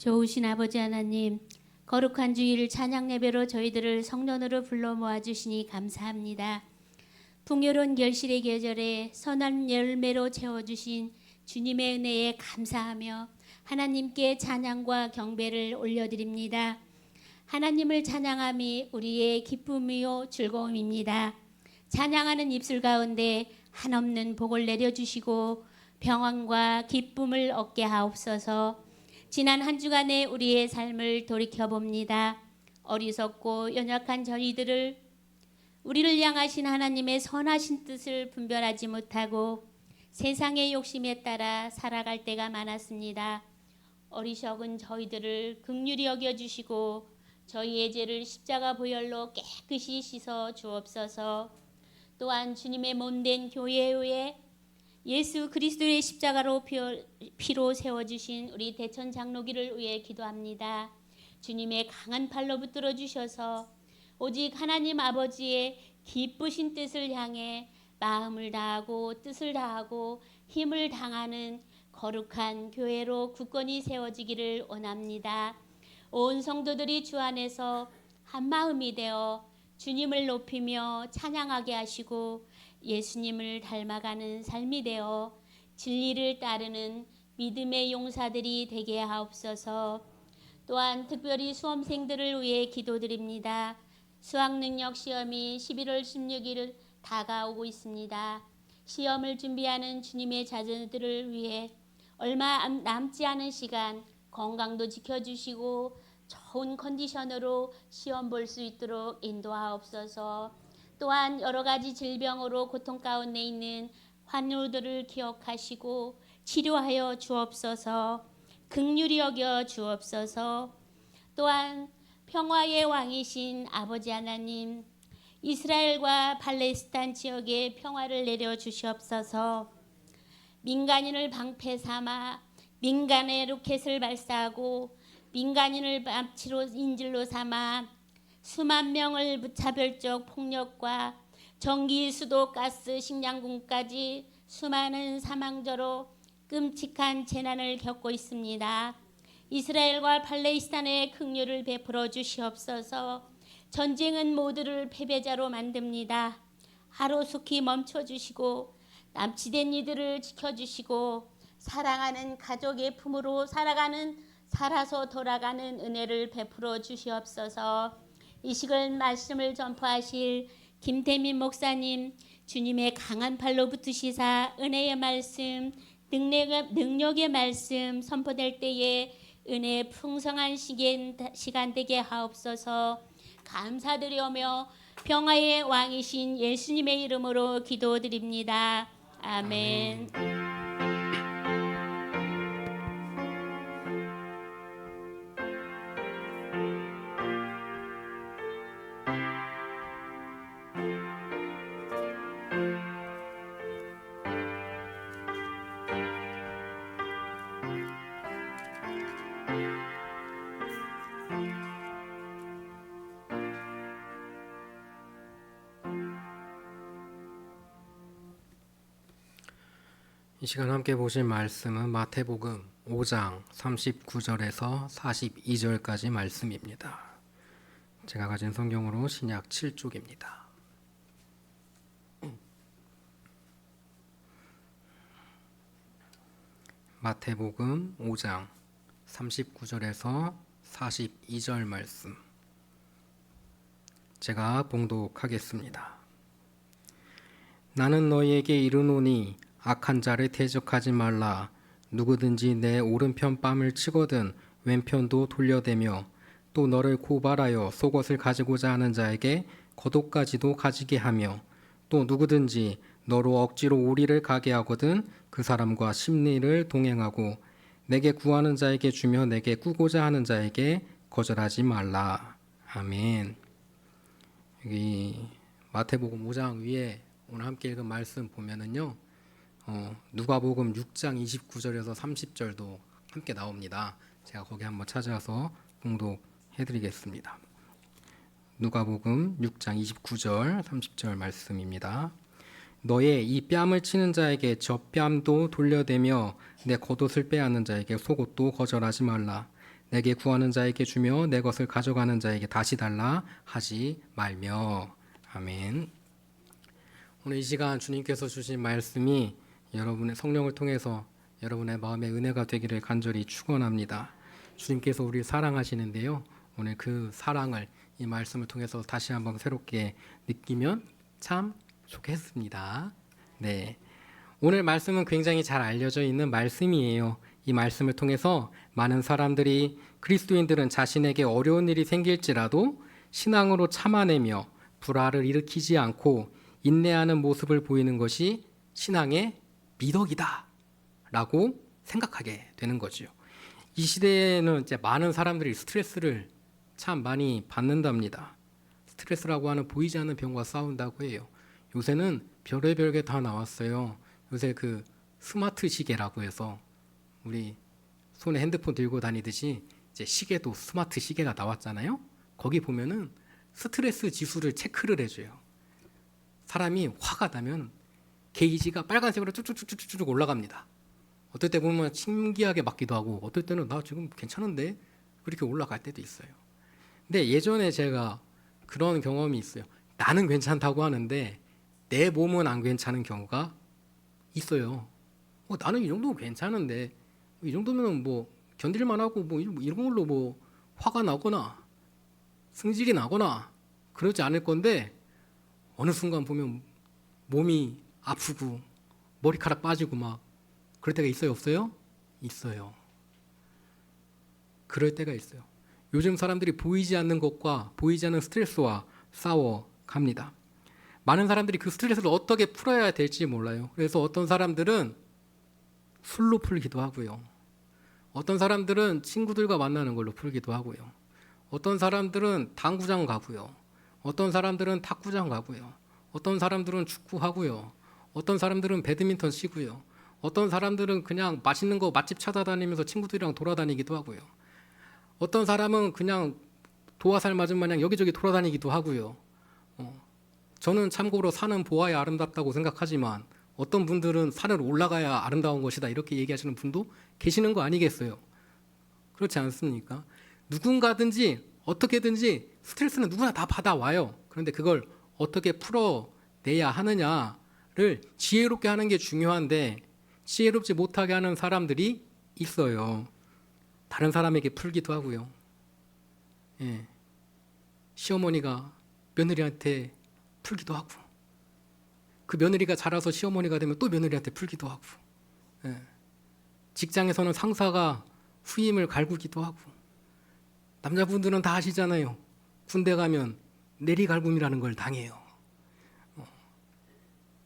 좋으신 아버지 하나님, 거룩한 주일 찬양 예배로 저희들을 성전으로 불러 모아주시니 감사합니다. 풍요로운 결실의 계절에 선한 열매로 채워주신 주님의 은혜에 감사하며 하나님께 찬양과 경배를 올려드립니다. 하나님을 찬양함이 우리의 기쁨이요 즐거움입니다. 찬양하는 입술 가운데 한없는 복을 내려주시고 평안과 기쁨을 얻게 하옵소서. 지난 한 주간의 우리의 삶을 돌이켜봅니다. 어리석고 연약한 저희들을 우리를 향하신 하나님의 선하신 뜻을 분별하지 못하고 세상의 욕심에 따라 살아갈 때가 많았습니다. 어리석은 저희들을 긍휼히 여겨주시고 저희의 죄를 십자가 보혈로 깨끗이 씻어 주옵소서. 또한 주님의 몸된 교회 위에 예수 그리스도의 십자가로 피로 세워주신 우리 대천 장로기를 위해 기도합니다. 주님의 강한 팔로 붙들어 주셔서 오직 하나님 아버지의 기쁘신 뜻을 향해 마음을 다하고 뜻을 다하고 힘을 당하는 거룩한 교회로 굳건히 세워지기를 원합니다. 온 성도들이 주 안에서 한 마음이 되어 주님을 높이며 찬양하게 하시고 예수님을 닮아가는 삶이 되어 진리를 따르는 믿음의 용사들이 되게 하옵소서. 또한 특별히 수험생들을 위해 기도드립니다. 수학능력 시험이 11월 16일 다가오고 있습니다. 시험을 준비하는 주님의 자녀들을 위해 얼마 남지 않은 시간 건강도 지켜주시고 좋은 컨디션으로 시험 볼 수 있도록 인도하옵소서. 또한 여러 가지 질병으로 고통 가운데 있는 환우들을 기억하시고 치료하여 주옵소서. 긍휼히 여겨 주옵소서. 또한 평화의 왕이신 아버지 하나님, 이스라엘과 팔레스타인 지역에 평화를 내려 주시옵소서. 민간인을 방패 삼아 민간의 로켓을 발사하고 민간인을 납치로 인질로 삼아 수만 명을 무차별적 폭력과 전기, 수도, 가스, 식량군까지 수많은 사망자로 끔찍한 재난을 겪고 있습니다. 이스라엘과 팔레스타인의 긍휼을 베풀어 주시옵소서. 전쟁은 모두를 패배자로 만듭니다. 하루속히 멈춰주시고 납치된 이들을 지켜주시고 사랑하는 가족의 품으로 살아서 돌아가는 은혜를 베풀어 주시옵소서. 이 시간 말씀을 전파하실 김태민 목사님, 주님의 강한 팔로 붙으시사 은혜의 말씀, 능력의 말씀 선포될 때에 은혜의 풍성한 시간 되게 하옵소서. 감사드리오며 평화의 왕이신 예수님의 이름으로 기도드립니다. 아멘. 이 시간 함께 보실 말씀은 마태복음 5장 39절에서 42절까지 말씀입니다. 제가 가진 성경으로 신약 7쪽입니다. 마태복음 5장 39절에서 42절 말씀 제가 봉독하겠습니다. 나는 너희에게 이르노니 악한 자를 대적하지 말라. 누구든지 내 오른편 뺨을 치거든 왼편도 돌려대며 또 너를 고발하여 속옷을 가지고자 하는 자에게 겉옷까지도 가지게 하며 또 누구든지 너로 억지로 오리를 가게 하거든 그 사람과 십리를 동행하고 내게 구하는 자에게 주며 내게 꾸고자 하는 자에게 거절하지 말라. 아멘. 여기 마태복음 5장 위에 오늘 함께 읽은 말씀 보면은요, 누가복음 6장 29절에서 30절도 함께 나옵니다. 제가 거기 한번 찾아서 봉독해드리겠습니다. 누가복음 6장 29절 30절 말씀입니다. 너의 이 뺨을 치는 자에게 저 뺨도 돌려대며 내 겉옷을 빼앗는 자에게 속옷도 거절하지 말라. 내게 구하는 자에게 주며 내 것을 가져가는 자에게 다시 달라 하지 말며. 아멘. 오늘 이 시간 주님께서 주신 말씀이 여러분의 성령을 통해서 여러분의 마음에 은혜가 되기를 간절히 축원합니다. 주님께서 우리를 사랑하시는데요. 오늘 그 사랑을 이 말씀을 통해서 다시 한번 새롭게 느끼면 참 좋겠습니다. 네. 오늘 말씀은 굉장히 잘 알려져 있는 말씀이에요. 이 말씀을 통해서 많은 사람들이 그리스도인들은 자신에게 어려운 일이 생길지라도 신앙으로 참아내며 불화를 일으키지 않고 인내하는 모습을 보이는 것이 신앙의 미덕이다 라고 생각하게 되는 거죠. 이 시대에는 이제 많은 사람들이 스트레스를 참 많이 받는답니다. 스트레스라고 하는 보이지 않는 병과 싸운다고 해요. 요새는 별의별 게 다 나왔어요. 요새 그 스마트 시계라고 해서 우리 손에 핸드폰 들고 다니듯이 이제 시계도 스마트 시계가 나왔잖아요. 거기 보면은 스트레스 지수를 체크를 해줘요. 사람이 화가 나면 게이지가 빨간색으로 쭉쭉쭉쭉 올라갑니다. 어떨 때 보면 신기하게 맞기도 하고 어떨 때는 나 지금 괜찮은데 그렇게 올라갈 때도 있어요. 근데 예전에 제가 그런 경험이 있어요. 나는 괜찮다고 하는데 내 몸은 안 괜찮은 경우가 있어요. 나는 이 정도면 괜찮은데 이 정도면 뭐 견딜만 하고 뭐 이런 걸로 뭐 화가 나거나 승질이 나거나 그러지 않을 건데 어느 순간 보면 몸이 아프고 머리카락 빠지고 막 그럴 때가 있어요, 없어요? 있어요. 그럴 때가 있어요. 요즘 사람들이 보이지 않는 것과 보이지 않는 스트레스와 싸워 갑니다. 많은 사람들이 그 스트레스를 어떻게 풀어야 될지 몰라요. 그래서 어떤 사람들은 술로 풀기도 하고요. 어떤 사람들은 친구들과 만나는 걸로 풀기도 하고요. 어떤 사람들은 당구장 가고요. 어떤 사람들은 탁구장 가고요. 어떤 사람들은 축구하고요. 어떤 사람들은 배드민턴 치고요. 어떤 사람들은 그냥 맛있는 거 맛집 찾아다니면서 친구들이랑 돌아다니기도 하고요. 어떤 사람은 그냥 도화살 맞은 마냥 여기저기 돌아다니기도 하고요. 저는 참고로 산은 보아야 아름답다고 생각하지만 어떤 분들은 산을 올라가야 아름다운 것이다 이렇게 얘기하시는 분도 계시는 거 아니겠어요? 그렇지 않습니까? 누군가든지 어떻게든지 스트레스는 누구나 다 받아와요. 그런데 그걸 어떻게 풀어내야 하느냐를 지혜롭게 하는 게 중요한데 지혜롭지 못하게 하는 사람들이 있어요. 다른 사람에게 풀기도 하고요. 예. 시어머니가 며느리한테 풀기도 하고 그 며느리가 자라서 시어머니가 되면 또 며느리한테 풀기도 하고 예. 직장에서는 상사가 후임을 갈구기도 하고 남자분들은 다 아시잖아요. 군대 가면 내리갈굼이라는 걸 당해요.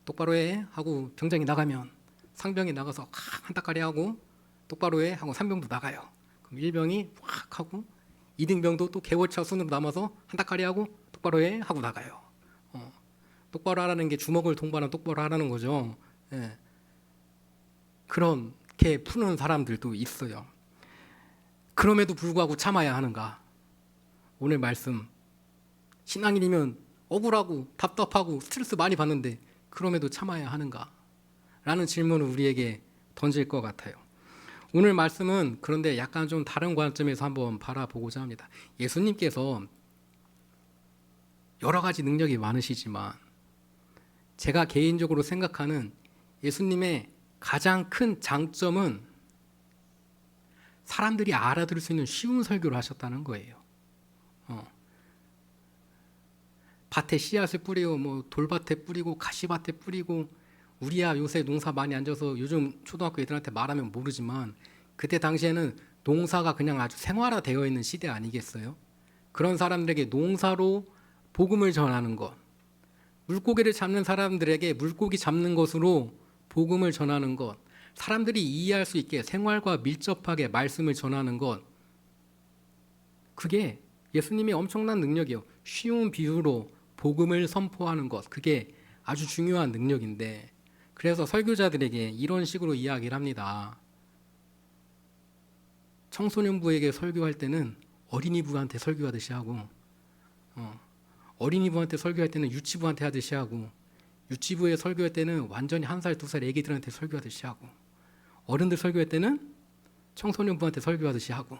똑바로 해 하고 병장이 나가면 상병이 나가서 한따까리 하고 똑바로 해 하고 상병도 나가요. 그럼 일병이 확 하고 이등병도 또 개월차 순으로 남아서 한따까리 하고 똑바로 해 하고 나가요. 똑바로 하라는 게 주먹을 동반한 똑바로 하라는 거죠. 예. 그렇게 푸는 사람들도 있어요. 그럼에도 불구하고 참아야 하는가? 오늘 말씀 신앙인이면 억울하고 답답하고 스트레스 많이 받는데 그럼에도 참아야 하는가? 라는 질문을 우리에게 던질 것 같아요. 오늘 말씀은 그런데 약간 좀 다른 관점에서 한번 바라보고자 합니다. 예수님께서 여러 가지 능력이 많으시지만 제가 개인적으로 생각하는 예수님의 가장 큰 장점은 사람들이 알아들을 수 있는 쉬운 설교를 하셨다는 거예요. 밭에 씨앗을 뿌리고 뭐 돌밭에 뿌리고 가시밭에 뿌리고 우리야 요새 농사 많이 안 져서 요즘 초등학교 애들한테 말하면 모르지만 그때 당시에는 농사가 그냥 아주 생활화되어 있는 시대 아니겠어요? 그런 사람들에게 농사로 복음을 전하는 것, 물고기를 잡는 사람들에게 물고기 잡는 것으로 복음을 전하는 것, 사람들이 이해할 수 있게 생활과 밀접하게 말씀을 전하는 것, 그게 예수님의 엄청난 능력이에요. 쉬운 비유로 복음을 선포하는 것, 그게 아주 중요한 능력인데 그래서 설교자들에게 이런 식으로 이야기를 합니다. 청소년부에게 설교할 때는 어린이부한테 설교하듯이 하고 어린이부한테 설교할 때는 유치부한테 하듯이 하고 유치부에 설교할 때는 완전히 1살, 2살 애기들한테 설교하듯이 하고 어른들 설교할 때는 청소년부한테 설교하듯이 하고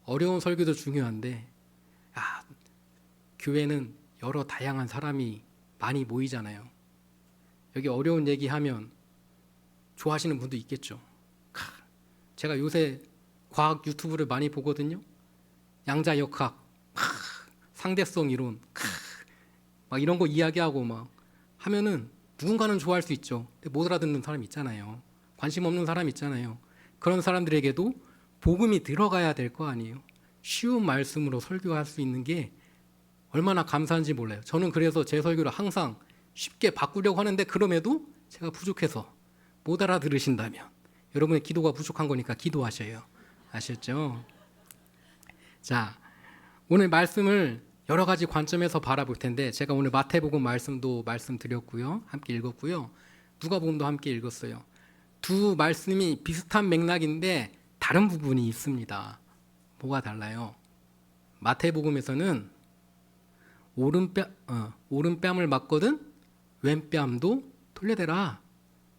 어려운 설교도 중요한데 교회는 여러 다양한 사람이 많이 모이잖아요. 여기 어려운 얘기하면 좋아하시는 분도 있겠죠. 제가 요새 과학 유튜브를 많이 보거든요. 양자역학, 상대성 이론, 막 이런 거 이야기하고 막 하면은 누군가는 좋아할 수 있죠. 근데 못 알아듣는 사람 있잖아요. 관심 없는 사람 있잖아요. 그런 사람들에게도 복음이 들어가야 될 거 아니에요. 쉬운 말씀으로 설교할 수 있는 게 얼마나 감사한지 몰라요. 저는 그래서 제 설교를 항상 쉽게 바꾸려고 하는데 그럼에도 제가 부족해서 못 알아들으신다면 여러분의 기도가 부족한 거니까 기도하셔요. 아셨죠? 자, 오늘 말씀을 여러 가지 관점에서 바라볼 텐데 제가 오늘 마태복음 말씀도 말씀드렸고요. 함께 읽었고요. 누가복음도 함께 읽었어요. 두 말씀이 비슷한 맥락인데 다른 부분이 있습니다. 뭐가 달라요? 마태복음에서는 오른뺨을 맞거든 왼뺨도 돌려대라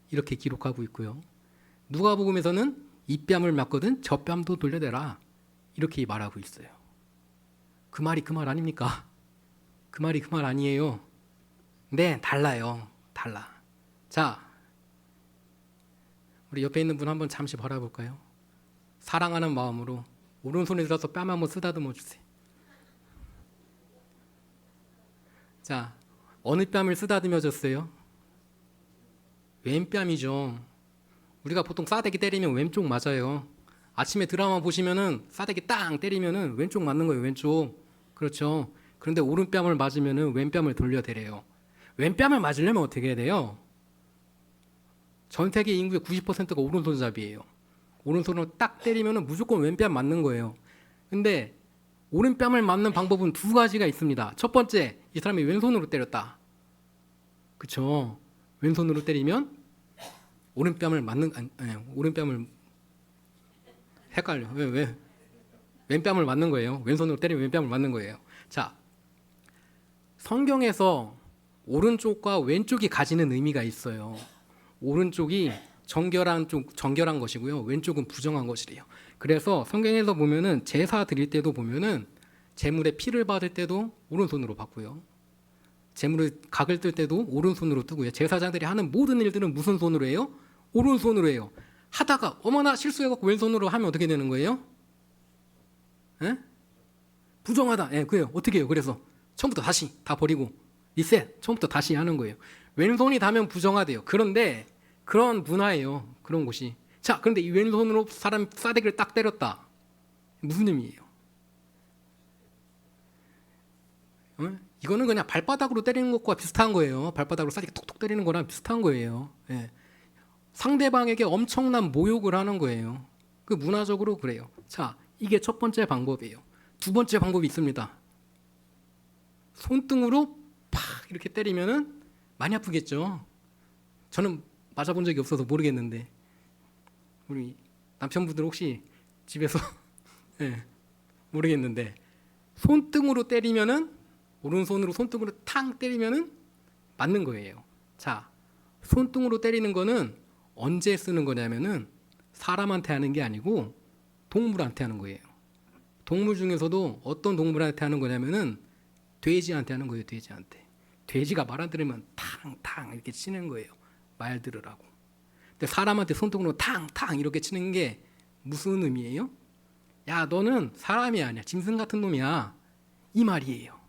이렇게 기록하고 있고요. 누가복음에서는 이 뺨을 맞거든 저 뺨도 돌려대라 이렇게 말하고 있어요. 그 말이 그 말 아닙니까? 그 말이 그 말 아니에요. 네, 달라요. 달라. 자, 우리 옆에 있는 분 한번 잠시 바라볼까요? 사랑하는 마음으로 오른손에 들어서 뺨 한번 쓰다듬어 주세요. 자, 어느 뺨을 쓰다듬어 줬어요? 왼뺨이죠. 우리가 보통 싸대기 때리면 왼쪽 맞아요. 아침에 드라마 보시면은 싸대기 땅 때리면은 왼쪽 맞는 거예요. 왼쪽. 그렇죠. 그런데 오른뺨을 맞으면은 왼뺨을 돌려대래요. 왼뺨을 맞으려면 어떻게 해야 돼요? 전 세계 인구의 90%가 오른손잡이에요. 오른손으로 딱 때리면은 무조건 왼뺨 맞는 거예요. 근데 오른뺨을 맞는 방법은 두 가지가 있습니다. 첫 번째, 이 사람이 왼손으로 때렸다. 그쵸? 왼손으로 때리면 오른뺨을 맞는 오른뺨을 헷갈려. 왜? 왼뺨을 맞는 거예요. 왼손으로 때리면 왼뺨을 맞는 거예요. 자, 성경에서 오른쪽과 왼쪽이 가지는 의미가 있어요. 오른쪽이 정결한 것이고요. 왼쪽은 부정한 것이래요. 그래서 성경에서 보면은 제사 드릴 때도 보면은 제물에 피를 받을 때도 오른손으로 받고요. 제물을 각을 뜰 때도 오른손으로 뜨고요. 제사장들이 하는 모든 일들은 무슨 손으로 해요? 오른손으로 해요. 하다가 어머나 실수해갖고 왼손으로 하면 어떻게 되는 거예요? 에? 부정하다. 예, 그래요. 어떻게 해요? 그래서 처음부터 다시 다 버리고 리셋. 처음부터 다시 하는 거예요. 왼손이 닿으면 부정하대요. 그런데 그런 문화예요. 그런 곳이. 자, 그런데 이 왼손으로 사람 싸대기를 딱 때렸다. 무슨 의미예요? 이거는 그냥 발바닥으로 때리는 것과 비슷한 거예요. 발바닥으로 싸대기 톡톡 때리는 거랑 비슷한 거예요. 예. 상대방에게 엄청난 모욕을 하는 거예요. 그 문화적으로 그래요. 자, 이게 첫 번째 방법이에요. 두 번째 방법이 있습니다. 손등으로 팍 이렇게 때리면은 많이 아프겠죠. 저는 맞아본 적이 없어서 모르겠는데 우리 남편분들 혹시 집에서 네, 모르겠는데 손등으로 때리면은 오른손으로 손등으로 탕 때리면은 맞는 거예요. 자, 손등으로 때리는 거는 언제 쓰는 거냐면은 사람한테 하는 게 아니고 동물한테 하는 거예요. 동물 중에서도 어떤 동물한테 하는 거냐면은 돼지한테 하는 거예요. 돼지한테. 돼지가 말 안 들으면 탕탕 이렇게 치는 거예요. 말 들으라고. 근데 사람한테 손등으로 탕탕 이렇게 치는 게 무슨 의미예요? 야, 너는 사람이 아니야. 짐승 같은 놈이야. 이 말이에요.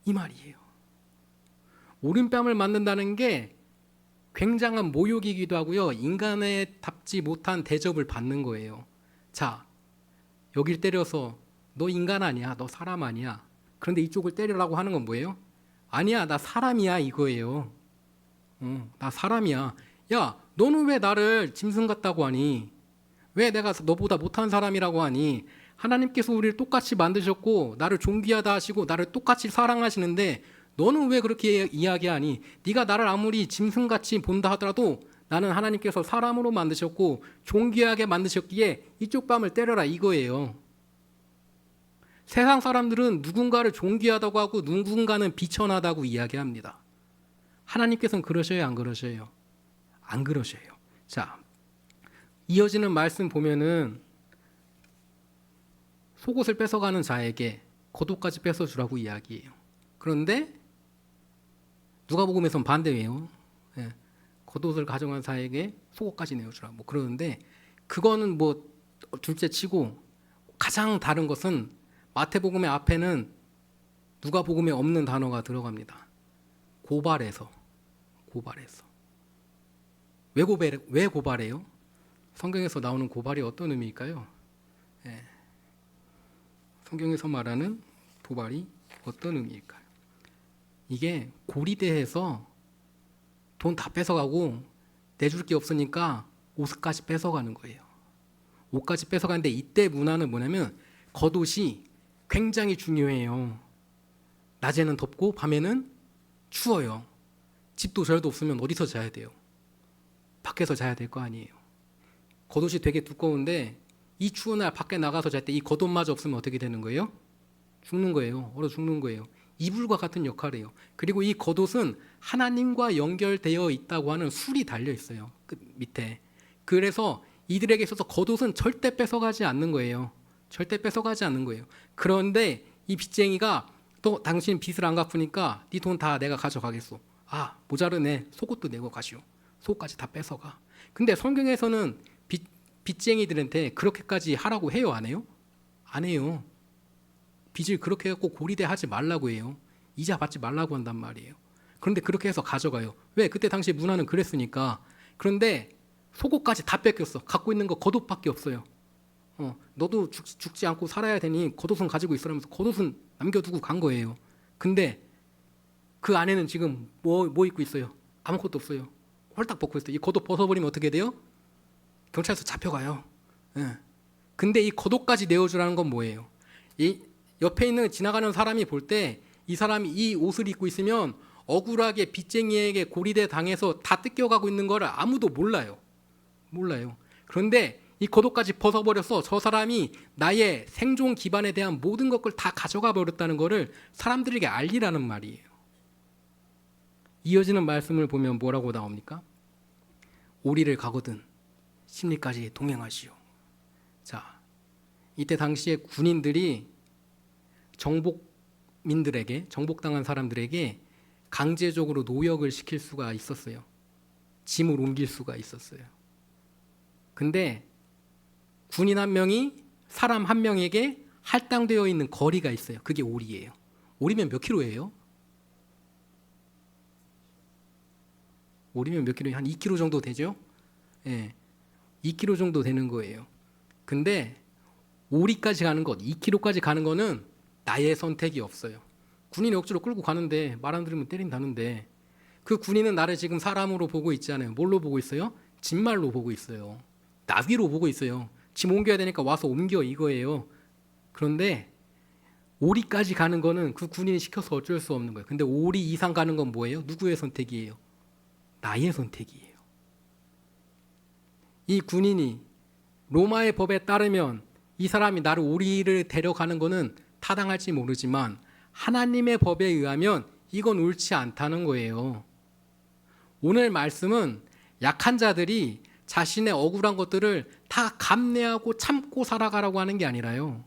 이 말이에요. 오른뺨을 맞는다는 게 굉장한 모욕이기도 하고요. 인간의 답지 못한 대접을 받는 거예요. 자, 여길 때려서 너 인간 아니야. 너 사람 아니야. 그런데 이쪽을 때리라고 하는 건 뭐예요? 아니야, 나 사람이야 이거예요. 나 사람이야. 야, 너는 왜 나를 짐승 같다고 하니? 왜 내가 너보다 못한 사람이라고 하니? 하나님께서 우리를 똑같이 만드셨고 나를 존귀하다 하시고 나를 똑같이 사랑하시는데 너는 왜 그렇게 이야기하니? 네가 나를 아무리 짐승같이 본다 하더라도 나는 하나님께서 사람으로 만드셨고 존귀하게 만드셨기에 이쪽 뺨을 때려라 이거예요. 세상 사람들은 누군가를 존귀하다고 하고 누군가는 비천하다고 이야기합니다. 하나님께서는 그러셔요, 안 그러셔요? 안 그러셔요. 자, 이어지는 말씀 보면은 속옷을 뺏어가는 자에게 겉옷까지 뺏어주라고 이야기해요. 그런데 누가복음에선 반대예요. 예, 겉옷을 가져간 자에게 속옷까지 내어주라. 뭐 그러는데 그거는 뭐 둘째치고 가장 다른 것은 마태복음의 앞에는 누가복음에 없는 단어가 들어갑니다. 고발해서. 왜 고발해요? 성경에서 나오는 고발이 어떤 의미일까요? 예. 성경에서 말하는 도발이 어떤 의미일까요? 이게 고리대에서 돈 다 뺏어가고 내줄 게 없으니까 옷까지 뺏어가는 거예요. 옷까지 뺏어가는데 이때 문화는 뭐냐면 겉옷이 굉장히 중요해요. 낮에는 덥고 밤에는 추워요. 집도 절도 없으면 어디서 자야 돼요? 밖에서 자야 될 거 아니에요. 겉옷이 되게 두꺼운데 이 추운 날 밖에 나가서 잘 때 이 겉옷마저 없으면 어떻게 되는 거예요? 죽는 거예요. 얼어 죽는 거예요. 이불과 같은 역할이에요. 그리고 이 겉옷은 하나님과 연결되어 있다고 하는 술이 달려 있어요. 끝 밑에. 그래서 이들에게 있어서 겉옷은 절대 뺏어가지 않는 거예요. 절대 뺏어가지 않는 거예요. 그런데 이 빚쟁이가 또 당신 빚을 안 갚으니까 네 돈 다 내가 가져가겠소. 아, 모자르네. 속옷도 내고 가시오. 속옷까지 다 뺏어가. 근데 성경에서는 빚쟁이들한테 그렇게까지 하라고 해요, 안 해요? 안 해요. 빚을 그렇게 해갖고 고리대 하지 말라고 해요. 이자 받지 말라고 한단 말이에요. 그런데 그렇게 해서 가져가요. 왜? 그때 당시 문화는 그랬으니까. 그런데 속옷까지 다 뺏겼어. 갖고 있는 거 겉옷밖에 없어요. 너도 죽지 않고 살아야 되니 겉옷은 가지고 있으라면서 겉옷은 남겨두고 간 거예요. 근데 그 안에는 지금 뭐 입고 있어요? 아무것도 없어요. 홀딱 벗고 있어요. 이 겉옷 벗어버리면 어떻게 돼요? 경찰서 잡혀가요. 예. 근데 이 겉옷까지 내어주라는 건 뭐예요? 이 옆에 있는 지나가는 사람이 볼 때 이 사람이 이 옷을 입고 있으면 억울하게 빚쟁이에게 고리대 당해서 다 뜯겨가고 있는 걸 아무도 몰라요. 그런데 이 겉옷까지 벗어버려서 저 사람이 나의 생존 기반에 대한 모든 것을 다 가져가 버렸다는 것을 사람들에게 알리라는 말이에요. 이어지는 말씀을 보면 뭐라고 나옵니까? 오리를 가거든 심리까지 동행하시오. 자, 이때 당시에 군인들이 정복당한 사람들에게 강제적으로 노역을 시킬 수가 있었어요. 짐을 옮길 수가 있었어요. 근데 군인 한 명이 사람 한 명에게 할당되어 있는 거리가 있어요. 그게 오리예요. 오리면 몇 킬로예요? 오리면 몇 킬로예요? 한 2kg 정도 되죠? 예. 2kg 정도 되는 거예요. 근데 오리까지 가는 것, 2kg까지 가는 거는 나의 선택이 없어요. 군인이 억지로 끌고 가는데 말 안 들으면 때린다는데 그 군인은 나를 지금 사람으로 보고 있지 않아요. 뭘로 보고 있어요? 짐말로 보고 있어요. 나귀로 보고 있어요. 짐 옮겨야 되니까 와서 옮겨 이거예요. 그런데 오리까지 가는 거는 그 군인이 시켜서 어쩔 수 없는 거예요. 근데 오리 이상 가는 건 뭐예요? 누구의 선택이에요? 나의 선택이에요. 이 군인이 로마의 법에 따르면 이 사람이 나를 오리를 데려가는 거는 타당할지 모르지만 하나님의 법에 의하면 이건 옳지 않다는 거예요. 오늘 말씀은 약한 자들이 자신의 억울한 것들을 다 감내하고 참고 살아가라고 하는 게 아니라요.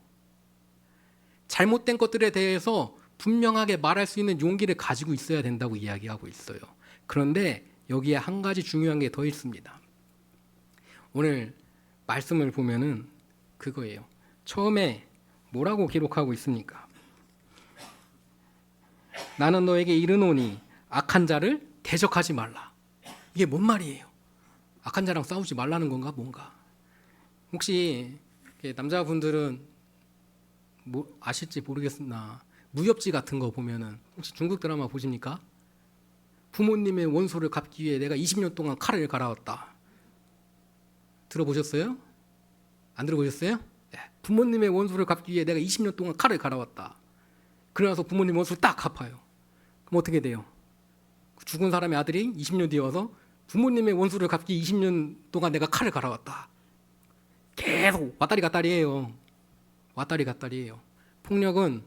잘못된 것들에 대해서 분명하게 말할 수 있는 용기를 가지고 있어야 된다고 이야기하고 있어요. 그런데 여기에 한 가지 중요한 게 더 있습니다. 오늘 말씀을 보면은 그거예요. 처음에 뭐라고 기록하고 있습니까? 나는 너에게 이르노니 악한 자를 대적하지 말라. 이게 뭔 말이에요? 악한 자랑 싸우지 말라는 건가 뭔가? 혹시 남자분들은 뭐 아실지 모르겠으나 무협지 같은 거 보면은 혹시 중국 드라마 보십니까? 부모님의 원소를 갚기 위해 내가 20년 동안 칼을 갈아왔다. 들어보셨어요? 안 들어보셨어요? 네. 부모님의 원수를 갚기 위해 내가 20년 동안 칼을 갈아왔다. 그러나서 부모님 원수를 딱 갚아요. 그럼 어떻게 돼요? 죽은 사람의 아들이 20년 뒤에 와서 부모님의 원수를 갚기 20년 동안 내가 칼을 갈아왔다. 계속 왔다리 갔다리예요. 왔다리 갔다리예요. 폭력은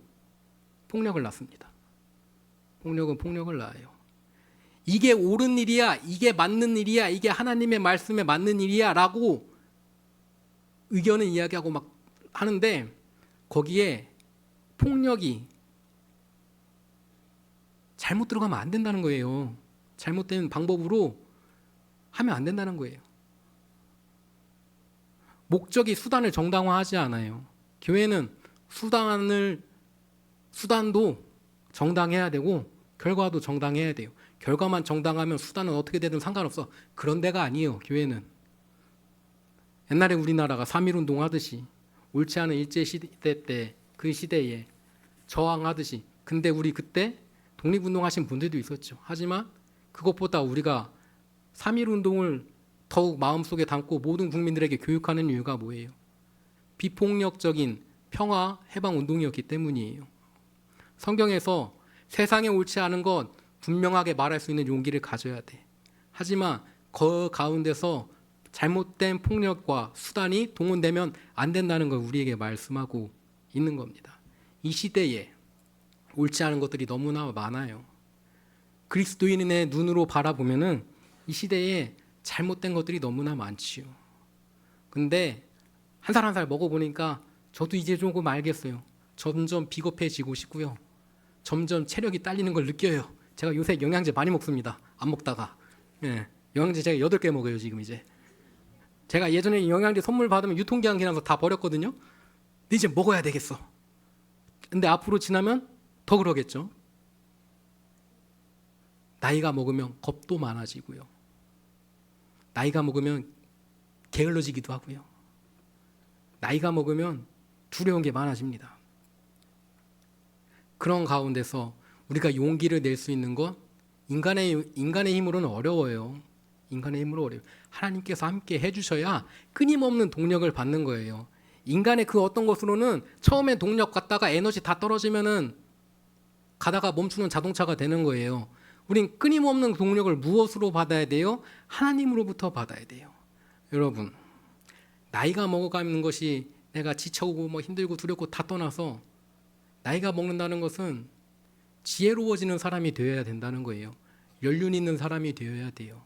폭력을 낳습니다. 폭력은 폭력을 낳아요. 이게 옳은 일이야, 이게 맞는 일이야, 이게 하나님의 말씀에 맞는 일이야 라고 의견을 이야기하고 막 하는데 거기에 폭력이 잘못 들어가면 안 된다는 거예요. 잘못된 방법으로 하면 안 된다는 거예요. 목적이 수단을 정당화하지 않아요. 교회는 수단도 정당해야 되고 결과도 정당해야 돼요. 결과만 정당하면 수단은 어떻게 되든 상관없어. 그런 데가 아니에요. 교회는. 옛날에 우리나라가 3.1운동 하듯이 옳지 않은 일제시대 때 그 시대에 저항하듯이, 근데 우리 그때 독립운동 하신 분들도 있었죠. 하지만 그것보다 우리가 3.1운동을 더욱 마음속에 담고 모든 국민들에게 교육하는 이유가 뭐예요? 비폭력적인 평화 해방운동이었기 때문이에요. 성경에서 세상에 옳지 않은 것 분명하게 말할 수 있는 용기를 가져야 돼. 하지만 그 가운데서 잘못된 폭력과 수단이 동원되면 안 된다는 걸 우리에게 말씀하고 있는 겁니다. 이 시대에 옳지 않은 것들이 너무나 많아요. 그리스도인의 눈으로 바라보면은 이 시대에 잘못된 것들이 너무나 많지요. 근데 한 살 한 살 먹어보니까 저도 이제 조금 알겠어요. 점점 비겁해지고 싶고요. 점점 체력이 딸리는 걸 느껴요. 제가 요새 영양제 많이 먹습니다. 안 먹다가. 영양제 제가 8개 먹어요 지금 이제. 제가 예전에 영양제 선물 받으면 유통기한이라서 다 버렸거든요. 근데 이제 먹어야 되겠어. 근데 앞으로 지나면 더 그러겠죠. 나이가 먹으면 겁도 많아지고요. 나이가 먹으면 게을러지기도 하고요. 나이가 먹으면 두려운 게 많아집니다. 그런 가운데서 우리가 용기를 낼 수 있는 건 인간의 힘으로는 어려워요. 인간의 힘으로 어려워요. 하나님께서 함께 해주셔야 끊임없는 동력을 받는 거예요. 인간의 그 어떤 것으로는 처음에 동력 갖다가 에너지 다 떨어지면은 가다가 멈추는 자동차가 되는 거예요. 우린 끊임없는 동력을 무엇으로 받아야 돼요? 하나님으로부터 받아야 돼요. 여러분, 나이가 먹어가는 것이 내가 지쳐오고 뭐 힘들고 두렵고 다 떠나서 나이가 먹는다는 것은 지혜로워지는 사람이 되어야 된다는 거예요. 연륜 있는 사람이 되어야 돼요.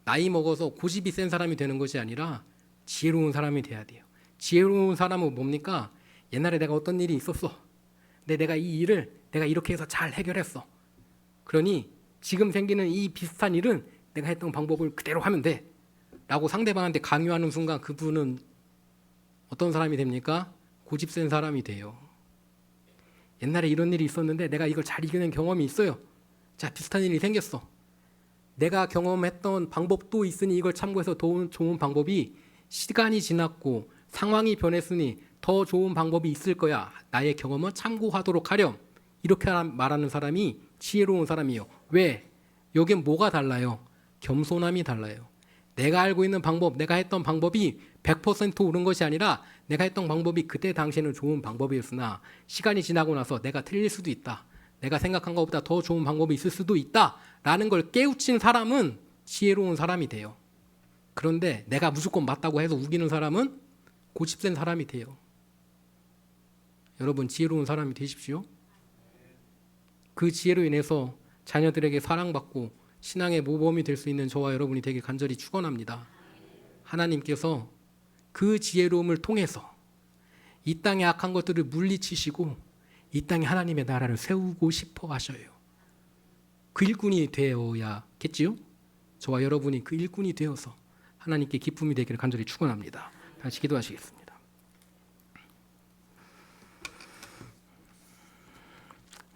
나이 먹어서 고집이 센 사람이 되는 것이 아니라 지혜로운 사람이 돼야 돼요. 지혜로운 사람은 뭡니까? 옛날에 내가 어떤 일이 있었어. 근데 내가 이 일을 내가 이렇게 해서 잘 해결했어. 그러니 지금 생기는 이 비슷한 일은 내가 했던 방법을 그대로 하면 돼. 라고 상대방한테 강요하는 순간 그분은 어떤 사람이 됩니까? 고집 센 사람이 돼요. 옛날에 이런 일이 있었는데 내가 이걸 잘 이겨낸 경험이 있어요. 자, 비슷한 일이 생겼어. 내가 경험했던 방법도 있으니 이걸 참고해서 더 좋은 방법이 시간이 지났고 상황이 변했으니 더 좋은 방법이 있을 거야. 나의 경험은 참고하도록 하렴. 이렇게 말하는 사람이 지혜로운 사람이에요. 왜? 여긴 뭐가 달라요? 겸손함이 달라요. 내가 알고 있는 방법, 내가 했던 방법이 100% 옳은 것이 아니라 내가 했던 방법이 그때 당시에는 좋은 방법이었으나 시간이 지나고 나서 내가 틀릴 수도 있다. 내가 생각한 것보다 더 좋은 방법이 있을 수도 있다라는 걸 깨우친 사람은 지혜로운 사람이 돼요. 그런데 내가 무조건 맞다고 해서 우기는 사람은 고집센 사람이 돼요. 여러분, 지혜로운 사람이 되십시오. 그 지혜로 인해서 자녀들에게 사랑받고 신앙의 모범이 될 수 있는 저와 여러분이 되길 간절히 축원합니다. 하나님께서 그 지혜로움을 통해서 이 땅의 악한 것들을 물리치시고 이 땅에 하나님의 나라를 세우고 싶어 하셔요. 그 일꾼이 되어야겠지요? 저와 여러분이 그 일꾼이 되어서 하나님께 기쁨이 되기를 간절히 축원합니다. 다시 기도하시겠습니다.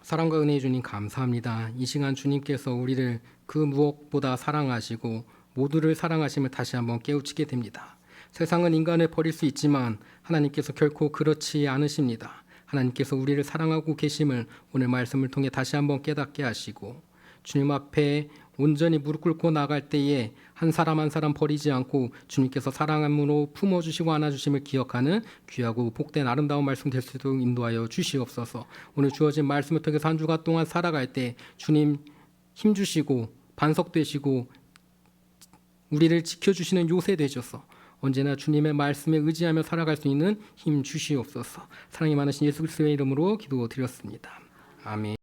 사랑과 은혜의 주님 감사합니다. 이 시간 주님께서 우리를 그 무엇보다 사랑하시고 모두를 사랑하심을 다시 한번 깨우치게 됩니다. 세상은 인간을 버릴 수 있지만 하나님께서 결코 그렇지 않으십니다. 하나님께서 우리를 사랑하고 계심을 오늘 말씀을 통해 다시 한번 깨닫게 하시고 주님 앞에 온전히 무릎 꿇고 나갈 때에 한 사람 한 사람 버리지 않고 주님께서 사랑함으로 품어주시고 안아주심을 기억하는 귀하고 복된 아름다운 말씀 될 수 있도록 인도하여 주시옵소서. 오늘 주어진 말씀을 통해서 한 주간 동안 살아갈 때 주님 힘주시고 반석되시고 우리를 지켜주시는 요새 되셔서 언제나 주님의 말씀에 의지하며 살아갈 수 있는 힘 주시옵소서. 사랑이 많으신 예수 그리스도의 이름으로 기도드렸습니다. 아멘.